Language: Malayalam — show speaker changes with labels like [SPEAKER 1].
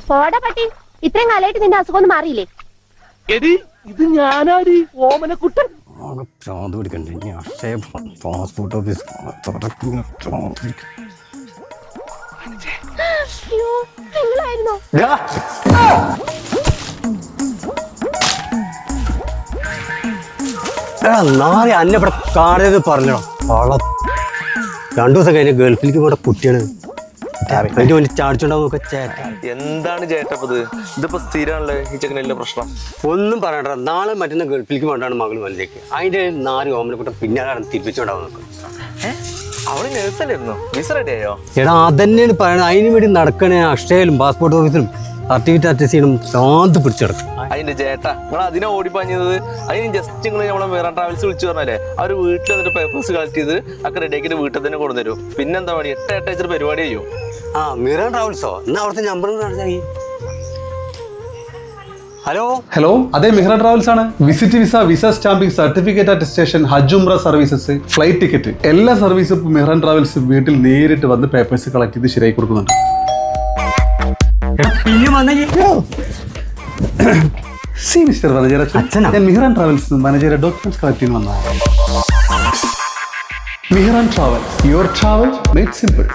[SPEAKER 1] പോടാ പട്ടി, ഇത്രയും കാലമായിട്ട് നിന്റെ അസുഖം ഒന്നും മാറിയില്ലേ?
[SPEAKER 2] എടി ഇത് ഞാനാടി ഓമനക്കുട്ടൻ.
[SPEAKER 3] പ്രാന്ത് പിടിക്കണ്ടേ ഇനി അക്ഷയ പാസ്പോർട്ട് ഓഫീസ്
[SPEAKER 1] അയ്യോ, നിങ്ങളായിരുന്നോ?
[SPEAKER 3] നാളെ അന്നെ ഇവിടെ കാണരുത് പറഞ്ഞോ. വളം 2 ദിവസം കഴിഞ്ഞ ഗൾഫിലേക്ക് ഇവിടെ കുട്ടിയാണ് അതിന്റെ വേണ്ടി ചാടിച്ചോണ്ടാവുന്നൊക്കെ ചേട്ട.
[SPEAKER 4] എന്താണ് ചേട്ടപ്പത്? ഇതിപ്പോ സ്ഥിരമാണല്ലേ ഈ ചെക്കനല്ലേ പ്രശ്നം?
[SPEAKER 3] ഒന്നും പറയണ്ട. നാളെ മറ്റന്ന ഗൾഫിലേക്ക് വേണ്ടാണ് മകൾ മനസ്സിലേക്ക്. അതിന്റെ 4 ഓമനക്കുട്ടം പിന്നാലാണ് തിരിപ്പിച്ചോണ്ടാവും നോക്കും.
[SPEAKER 4] അവള് നേഴ്സല്ലായിരുന്നോ? വിസ റെഡി ആയോ?
[SPEAKER 3] എടാ അതന്നെയാണ് പറയണത്. അതിന് വേണ്ടി നടക്കണേ അക്ഷയയിലും പാസ്പോർട്ട് ഓഫീസിലും സർട്ടിഫിക്കറ്റ് അറ്റസ്റ്റ് ചെയ്യണം. ഭ്രാന്ത് പിടിച്ചെടുക്കും
[SPEAKER 4] അതിന്റെ ചേട്ടാ നിങ്ങൾ അതിനെ ഓടിപ്പാഞ്ഞത്. അതിന് ജസ്റ്റ് നിങ്ങൾ നമ്മളെ മിറാൻ ട്രാവൽസ് വിളിച്ചു പറഞ്ഞാലേ അവർ വീട്ടിൽ വന്നിട്ട് പേപ്പേഴ്സ് കളക്ട് ചെയ്ത് ഒക്കെ റെഡിയാക്കിയിട്ട് വീട്ടിൽ തന്നെ കൊണ്ടുതരും. പിന്നെന്താ പണി? 8 വെച്ചിട്ട് പരിപാടി ചെയ്യും.
[SPEAKER 3] മിറാൻ ട്രാവൽസോ? എന്നാ അവിടുത്തെ നമ്പർ ഹലോ
[SPEAKER 5] ഹലോ, അതെ മിഹ്റാൻ ട്രാവൽസ് ആണ്. Visit visa, visa stamping, certificate attestation, Hajj Umrah services, flight ticket എല്ലാ സർവീസും മിഹ്റാൻ ട്രാവൽസ് വീട്ടിൽ നേരിട്ട് വന്ന് പേപ്പേഴ്സ് കളക്ട് ചെയ്ത് ശരിയായി കൊടുക്കുന്നുണ്ട്. സി മിസ്റ്റർ മാനേജർ, ഞാൻ മിഹ്റാൻ ട്രാവൽസ് മാനേജറെ ഡോക്യുമെന്റ്സ് കളക്ട് ചെയ്യുന്ന വന്നതാണ്. Mihran travels, your travel made simple.